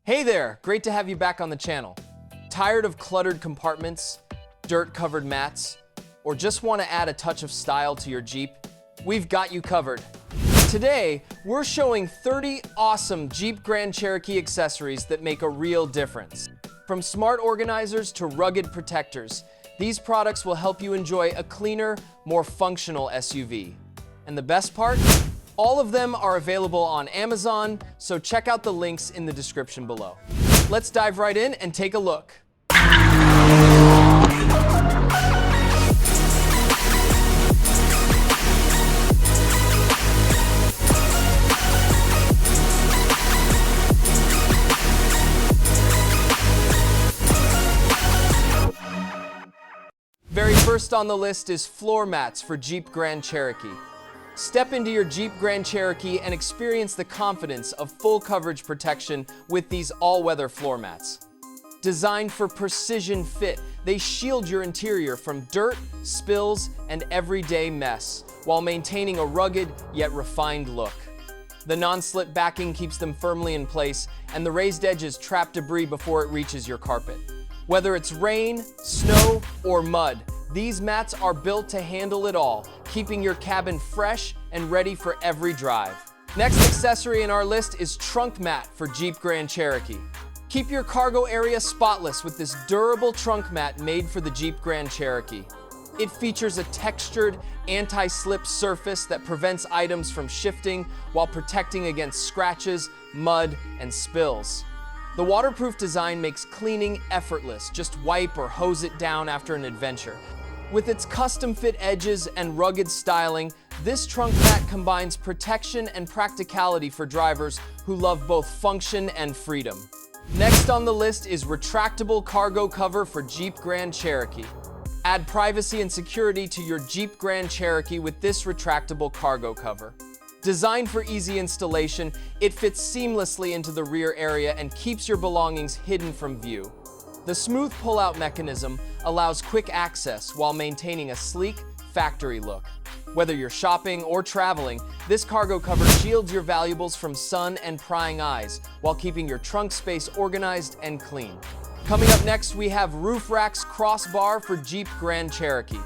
Hey there, great to have you back on the channel. Tired of cluttered compartments, dirt-covered mats, or just want to add a touch of style to your Jeep? We've got you covered. Today, we're showing 30 awesome Jeep Grand Cherokee accessories that make a real difference. From smart organizers to rugged protectors, these products will help you enjoy a cleaner, more functional SUV. And the best part? All of them are available on Amazon, so check out the links in the description below. Let's dive right in and take a look. Very first on the list is floor mats for Jeep Grand Cherokee. Step into your Jeep Grand Cherokee and experience the confidence of full coverage protection with these all-weather floor mats. Designed for precision fit, they shield your interior from dirt, spills, and everyday mess, while maintaining a rugged yet refined look. The non-slip backing keeps them firmly in place, and the raised edges trap debris before it reaches your carpet. Whether it's rain, snow, or mud, these mats are built to handle it all, keeping your cabin fresh and ready for every drive. Next accessory in our list is trunk mat for Jeep Grand Cherokee. Keep your cargo area spotless with this durable trunk mat made for the Jeep Grand Cherokee. It features a textured, anti-slip surface that prevents items from shifting while protecting against scratches, mud, and spills. The waterproof design makes cleaning effortless. Just wipe or hose it down after an adventure. With its custom-fit edges and rugged styling, this trunk mat combines protection and practicality for drivers who love both function and freedom. Next on the list is retractable cargo cover for Jeep Grand Cherokee. Add privacy and security to your Jeep Grand Cherokee with this retractable cargo cover. Designed for easy installation, it fits seamlessly into the rear area and keeps your belongings hidden from view. The smooth pull-out mechanism allows quick access while maintaining a sleek, factory look. Whether you're shopping or traveling, this cargo cover shields your valuables from sun and prying eyes while keeping your trunk space organized and clean. Coming up next, we have Roof Racks Crossbar for Jeep Grand Cherokee.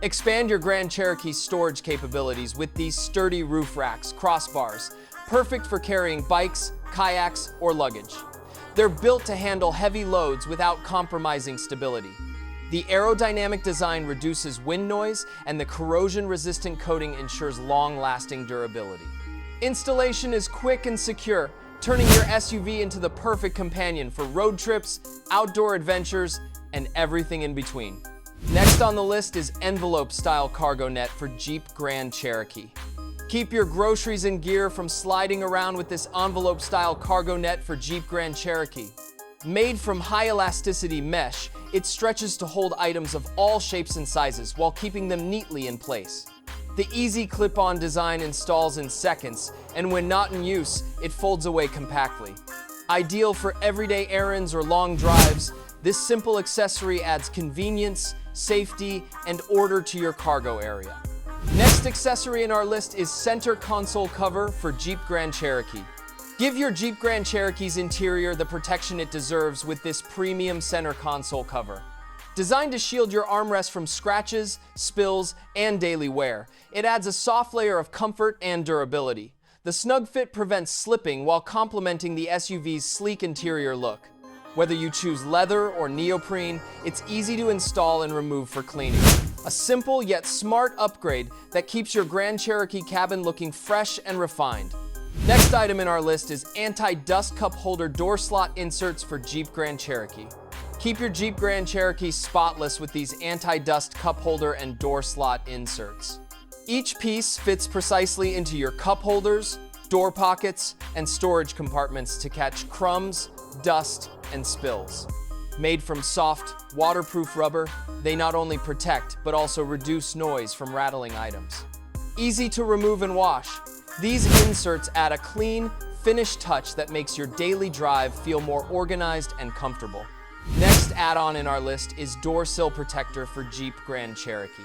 Expand your Grand Cherokee's storage capabilities with these sturdy roof racks, crossbars, perfect for carrying bikes, kayaks, or luggage. They're built to handle heavy loads without compromising stability. The aerodynamic design reduces wind noise, and the corrosion-resistant coating ensures long-lasting durability. Installation is quick and secure, turning your SUV into the perfect companion for road trips, outdoor adventures, and everything in between. Next on the list is envelope-style cargo net for Jeep Grand Cherokee. Keep your groceries and gear from sliding around with this envelope-style cargo net for Jeep Grand Cherokee. Made from high-elasticity mesh, it stretches to hold items of all shapes and sizes while keeping them neatly in place. The easy clip-on design installs in seconds, and when not in use, it folds away compactly. Ideal for everyday errands or long drives, this simple accessory adds convenience, safety, and order to your cargo area. Next accessory in our list is center console cover for Jeep Grand Cherokee. Give your Jeep Grand Cherokee's interior the protection it deserves with this premium center console cover. Designed to shield your armrest from scratches, spills, and daily wear, it adds a soft layer of comfort and durability. The snug fit prevents slipping while complementing the SUV's sleek interior look. Whether you choose leather or neoprene, it's easy to install and remove for cleaning. A simple yet smart upgrade that keeps your Grand Cherokee cabin looking fresh and refined. Next item in our list is anti-dust cup holder door slot inserts for Jeep Grand Cherokee. Keep your Jeep Grand Cherokee spotless with these anti-dust cup holder and door slot inserts. Each piece fits precisely into your cup holders, door pockets, and storage compartments to catch crumbs, dust, and spills. Made from soft, waterproof rubber, they not only protect, but also reduce noise from rattling items. Easy to remove and wash, these inserts add a clean, finished touch that makes your daily drive feel more organized and comfortable. Next add-on in our list is door sill protector for Jeep Grand Cherokee.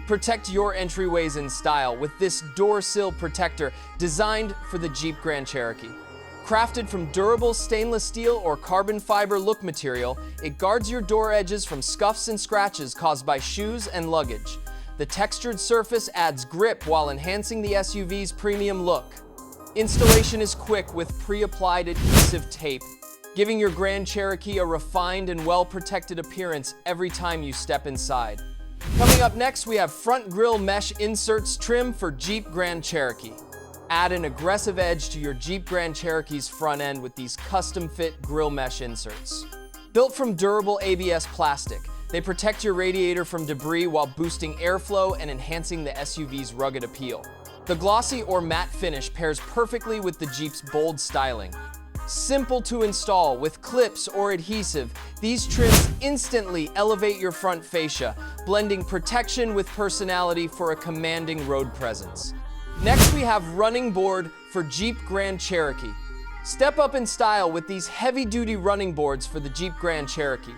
Protect your entryways in style with this door sill protector designed for the Jeep Grand Cherokee. Crafted from durable stainless steel or carbon fiber look material, it guards your door edges from scuffs and scratches caused by shoes and luggage. The textured surface adds grip while enhancing the SUV's premium look. Installation is quick with pre-applied adhesive tape, giving your Grand Cherokee a refined and well-protected appearance every time you step inside. Coming up next, we have front grille mesh inserts trim for Jeep Grand Cherokee. Add an aggressive edge to your Jeep Grand Cherokee's front end with these custom-fit grille mesh inserts. Built from durable ABS plastic, they protect your radiator from debris while boosting airflow and enhancing the SUV's rugged appeal. The glossy or matte finish pairs perfectly with the Jeep's bold styling. Simple to install with clips or adhesive, these trims instantly elevate your front fascia, blending protection with personality for a commanding road presence. Next, we have running board for Jeep Grand Cherokee. Step up in style with these heavy-duty running boards for the Jeep Grand Cherokee.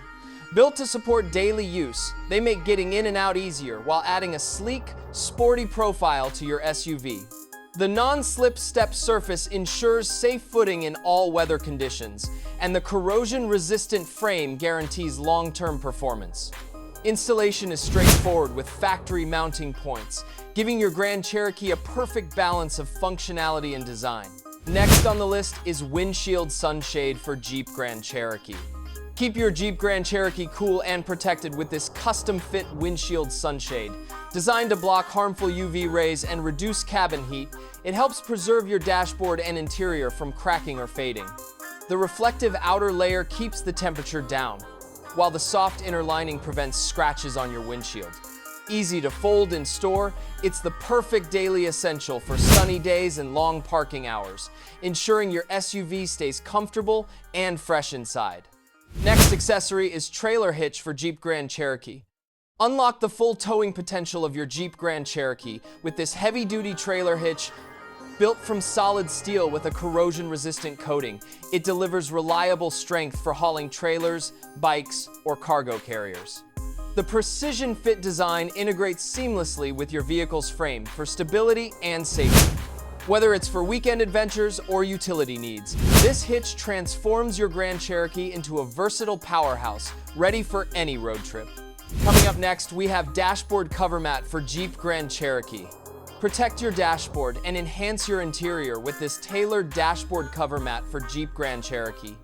Built to support daily use, they make getting in and out easier while adding a sleek, sporty profile to your SUV. The non-slip step surface ensures safe footing in all weather conditions, and the corrosion-resistant frame guarantees long-term performance. Installation is straightforward with factory mounting points, giving your Grand Cherokee a perfect balance of functionality and design. Next on the list is Windshield Sunshade for Jeep Grand Cherokee. Keep your Jeep Grand Cherokee cool and protected with this custom-fit windshield sunshade. Designed to block harmful UV rays and reduce cabin heat, it helps preserve your dashboard and interior from cracking or fading. The reflective outer layer keeps the temperature down, while the soft inner lining prevents scratches on your windshield. Easy to fold and store, it's the perfect daily essential for sunny days and long parking hours, ensuring your SUV stays comfortable and fresh inside. Next accessory is trailer hitch for Jeep Grand Cherokee. Unlock the full towing potential of your Jeep Grand Cherokee with this heavy-duty trailer hitch. Built from solid steel with a corrosion-resistant coating, it delivers reliable strength for hauling trailers, bikes, or cargo carriers. The precision-fit design integrates seamlessly with your vehicle's frame for stability and safety. Whether it's for weekend adventures or utility needs, this hitch transforms your Grand Cherokee into a versatile powerhouse, ready for any road trip. Coming up next, we have dashboard cover mat for Jeep Grand Cherokee. Protect your dashboard and enhance your interior with this tailored dashboard cover mat for Jeep Grand Cherokee.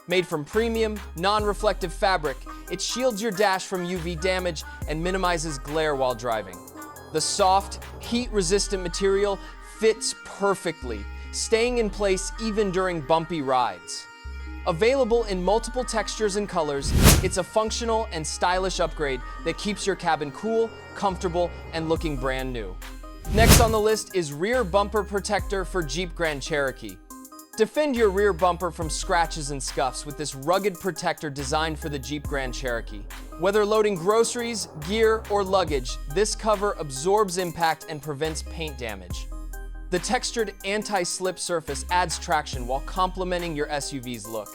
Made from premium, non-reflective fabric, it shields your dash from UV damage and minimizes glare while driving. The soft, heat-resistant material fits perfectly, staying in place even during bumpy rides. Available in multiple textures and colors, it's a functional and stylish upgrade that keeps your cabin cool, comfortable, and looking brand new. Next on the list is rear bumper protector for Jeep Grand Cherokee. Defend your rear bumper from scratches and scuffs with this rugged protector designed for the Jeep Grand Cherokee. Whether loading groceries, gear, or luggage, this cover absorbs impact and prevents paint damage. The textured anti-slip surface adds traction while complementing your SUV's look.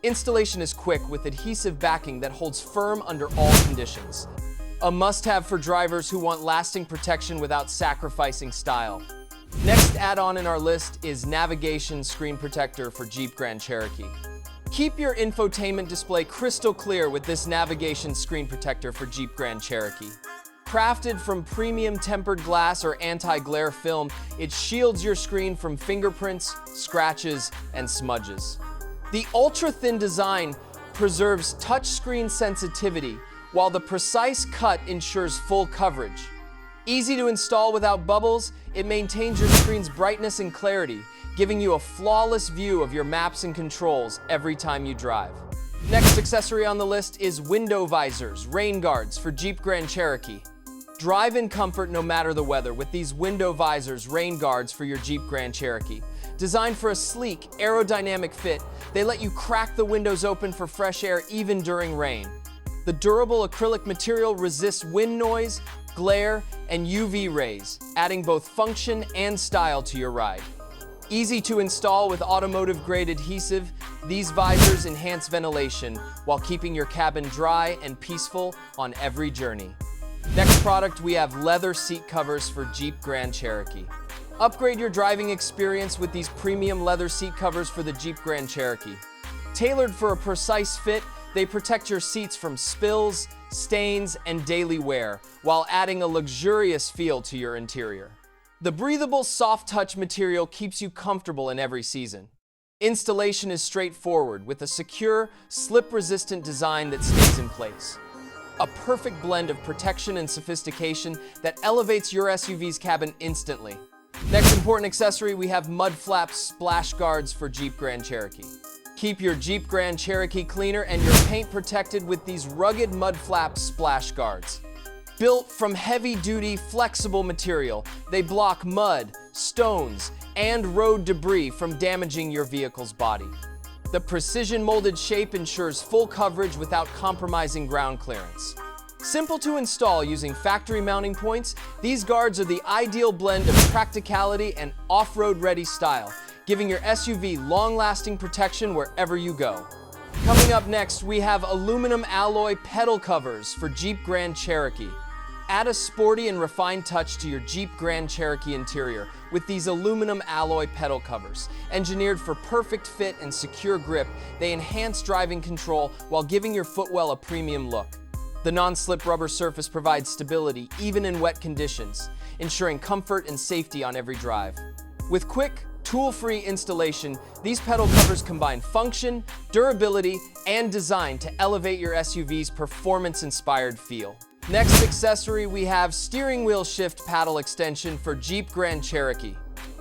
Installation is quick with adhesive backing that holds firm under all conditions. A must-have for drivers who want lasting protection without sacrificing style. Next add-on in our list is navigation screen protector for Jeep Grand Cherokee. Keep your infotainment display crystal clear with this navigation screen protector for Jeep Grand Cherokee. Crafted from premium tempered glass or anti-glare film, it shields your screen from fingerprints, scratches, and smudges. The ultra-thin design preserves touchscreen sensitivity, while the precise cut ensures full coverage. Easy to install without bubbles, it maintains your screen's brightness and clarity, giving you a flawless view of your maps and controls every time you drive. Next accessory on the list is window visors, rain guards for Jeep Grand Cherokee. Drive in comfort no matter the weather with these window visors, rain guards for your Jeep Grand Cherokee. Designed for a sleek, aerodynamic fit, they let you crack the windows open for fresh air even during rain. The durable acrylic material resists wind noise, glare, and UV rays, adding both function and style to your ride. Easy to install with automotive-grade adhesive, these visors enhance ventilation while keeping your cabin dry and peaceful on every journey. Next product, we have leather seat covers for Jeep Grand Cherokee. Upgrade your driving experience with these premium leather seat covers for the Jeep Grand Cherokee. Tailored for a precise fit, they protect your seats from spills, stains, and daily wear, while adding a luxurious feel to your interior. The breathable, soft-touch material keeps you comfortable in every season. Installation is straightforward, with a secure, slip-resistant design that stays in place. A perfect blend of protection and sophistication that elevates your SUV's cabin instantly. Next important accessory, we have mud flap splash guards for Jeep Grand Cherokee. Keep your Jeep Grand Cherokee cleaner and your paint protected with these rugged mud flap splash guards. Built from heavy-duty, flexible material, they block mud, stones, and road debris from damaging your vehicle's body. The precision-molded shape ensures full coverage without compromising ground clearance. Simple to install using factory mounting points, these guards are the ideal blend of practicality and off-road ready style, giving your SUV long-lasting protection wherever you go. Coming up next, we have aluminum alloy pedal covers for Jeep Grand Cherokee. Add a sporty and refined touch to your Jeep Grand Cherokee interior with these aluminum alloy pedal covers. Engineered for perfect fit and secure grip, they enhance driving control while giving your footwell a premium look. The non-slip rubber surface provides stability even in wet conditions, ensuring comfort and safety on every drive. With quick, tool-free installation, these pedal covers combine function, durability, and design to elevate your SUV's performance-inspired feel. Next accessory, we have steering wheel shift paddle extension for Jeep Grand Cherokee.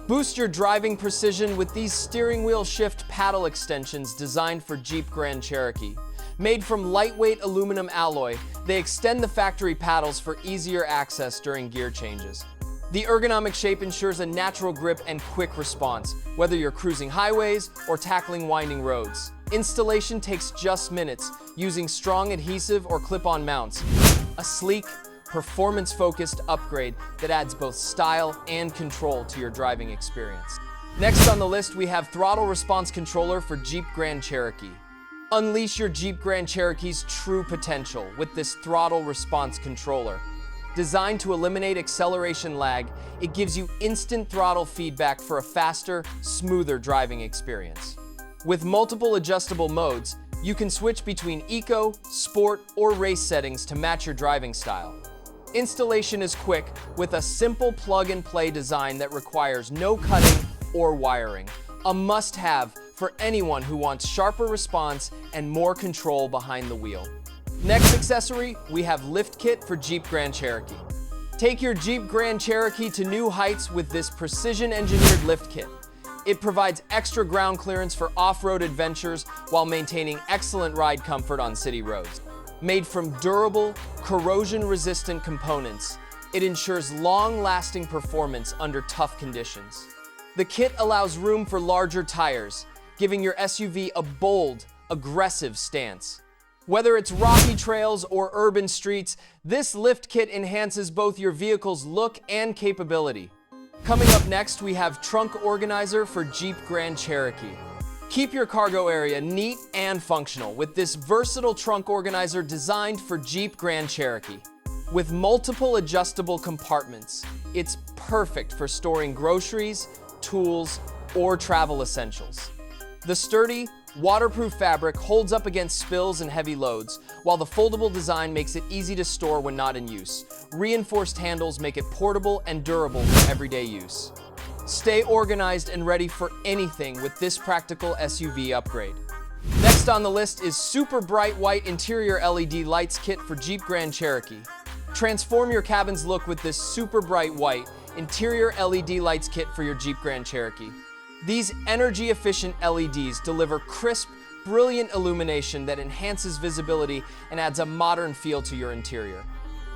Boost your driving precision with these steering wheel shift paddle extensions designed for Jeep Grand Cherokee. Made from lightweight aluminum alloy, they extend the factory paddles for easier access during gear changes. The ergonomic shape ensures a natural grip and quick response, whether you're cruising highways or tackling winding roads. Installation takes just minutes using strong adhesive or clip-on mounts. A sleek, performance-focused upgrade that adds both style and control to your driving experience. Next on the list, we have Throttle Response Controller for Jeep Grand Cherokee. Unleash your Jeep Grand Cherokee's true potential with this Throttle Response Controller. Designed to eliminate acceleration lag, it gives you instant throttle feedback for a faster, smoother driving experience. With multiple adjustable modes, you can switch between eco, sport, or race settings to match your driving style. Installation is quick with a simple plug-and-play design that requires no cutting or wiring. A must-have for anyone who wants sharper response and more control behind the wheel. Next accessory, we have Lift Kit for Jeep Grand Cherokee. Take your Jeep Grand Cherokee to new heights with this precision-engineered lift kit. It provides extra ground clearance for off-road adventures while maintaining excellent ride comfort on city roads. Made from durable, corrosion-resistant components, it ensures long-lasting performance under tough conditions. The kit allows room for larger tires, giving your SUV a bold, aggressive stance. Whether it's rocky trails or urban streets, this lift kit enhances both your vehicle's look and capability. Coming up next, we have Trunk Organizer for Jeep Grand Cherokee. Keep your cargo area neat and functional with this versatile trunk organizer designed for Jeep Grand Cherokee. With multiple adjustable compartments, it's perfect for storing groceries, tools, or travel essentials. The sturdy, waterproof fabric holds up against spills and heavy loads, while the foldable design makes it easy to store when not in use. Reinforced handles make it portable and durable for everyday use. Stay organized and ready for anything with this practical SUV upgrade. Next on the list is Super Bright White Interior LED Lights Kit for Jeep Grand Cherokee. Transform your cabin's look with this Super Bright White Interior LED Lights Kit for your Jeep Grand Cherokee. These energy-efficient LEDs deliver crisp, brilliant illumination that enhances visibility and adds a modern feel to your interior.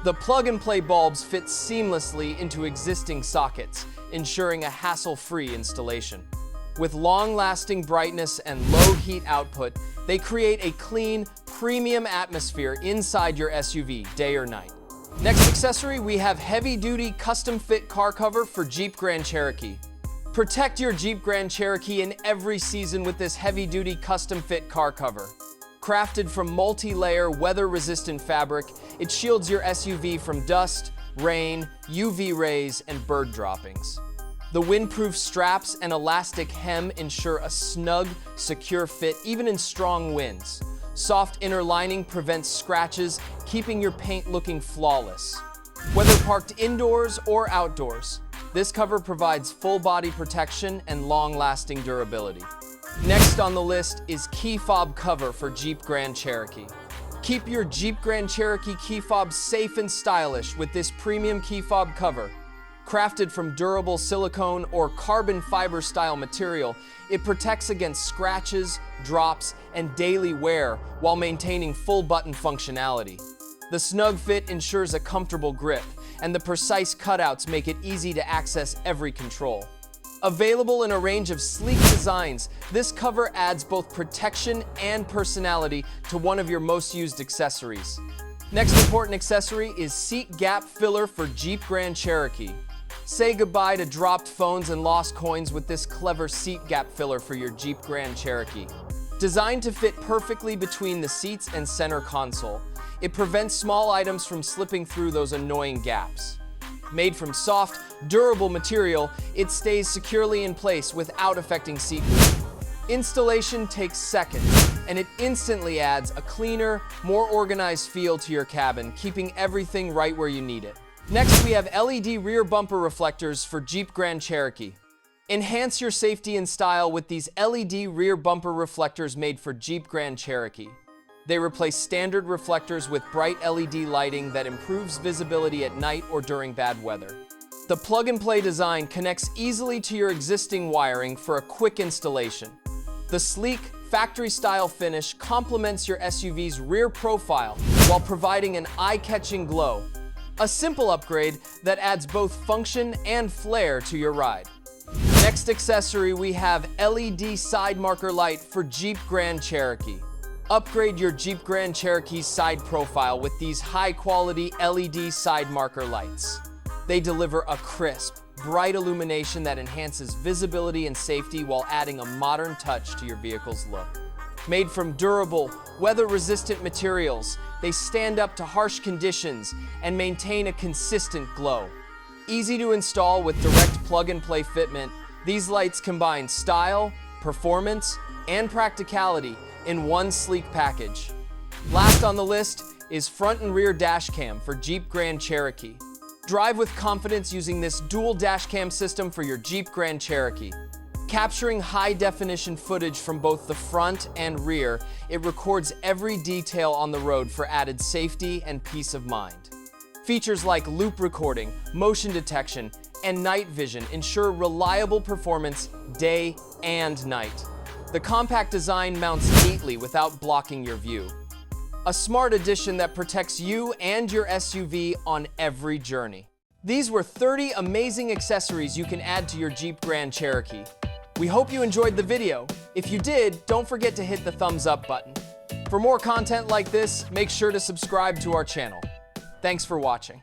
The plug-and-play bulbs fit seamlessly into existing sockets, ensuring a hassle-free installation. With long-lasting brightness and low heat output, they create a clean, premium atmosphere inside your SUV, day or night. Next accessory, we have heavy-duty custom-fit car cover for Jeep Grand Cherokee. Protect your Jeep Grand Cherokee in every season with this heavy-duty custom-fit car cover. Crafted from multi-layer, weather-resistant fabric, it shields your SUV from dust, rain, UV rays, and bird droppings. The windproof straps and elastic hem ensure a snug, secure fit even in strong winds. Soft inner lining prevents scratches, keeping your paint looking flawless. Whether parked indoors or outdoors, this cover provides full body protection and long-lasting durability. Next on the list is key fob cover for Jeep Grand Cherokee. Keep your Jeep Grand Cherokee key fob safe and stylish with this premium key fob cover. Crafted from durable silicone or carbon fiber style material, it protects against scratches, drops, and daily wear while maintaining full button functionality. The snug fit ensures a comfortable grip, and the precise cutouts make it easy to access every control. Available in a range of sleek designs, this cover adds both protection and personality to one of your most used accessories. Next important accessory is seat gap filler for Jeep Grand Cherokee. Say goodbye to dropped phones and lost coins with this clever seat gap filler for your Jeep Grand Cherokee. Designed to fit perfectly between the seats and center console, it prevents small items from slipping through those annoying gaps. Made from soft, durable material, it stays securely in place without affecting seat heat. Installation takes seconds, and it instantly adds a cleaner, more organized feel to your cabin, keeping everything right where you need it. Next, we have LED rear bumper reflectors for Jeep Grand Cherokee. Enhance your safety and style with these LED rear bumper reflectors made for Jeep Grand Cherokee. They replace standard reflectors with bright LED lighting that improves visibility at night or during bad weather. The plug-and-play design connects easily to your existing wiring for a quick installation. The sleek, factory-style finish complements your SUV's rear profile while providing an eye-catching glow. A simple upgrade that adds both function and flair to your ride. Next accessory, we have LED side marker light for Jeep Grand Cherokee. Upgrade your Jeep Grand Cherokee's side profile with these high-quality LED side marker lights. They deliver a crisp, bright illumination that enhances visibility and safety while adding a modern touch to your vehicle's look. Made from durable, weather-resistant materials, they stand up to harsh conditions and maintain a consistent glow. Easy to install with direct plug-and-play fitment, these lights combine style, performance, and practicality in one sleek package. Last on the list is front and rear dash cam for Jeep Grand Cherokee. Drive with confidence using this dual dash cam system for your Jeep Grand Cherokee. Capturing high-definition footage from both the front and rear, it records every detail on the road for added safety and peace of mind. Features like loop recording, motion detection, and night vision ensure reliable performance day and night. The compact design mounts neatly without blocking your view. A smart addition that protects you and your SUV on every journey. These were 30 amazing accessories you can add to your Jeep Grand Cherokee. We hope you enjoyed the video. If you did, don't forget to hit the thumbs up button. For more content like this, make sure to subscribe to our channel. Thanks for watching.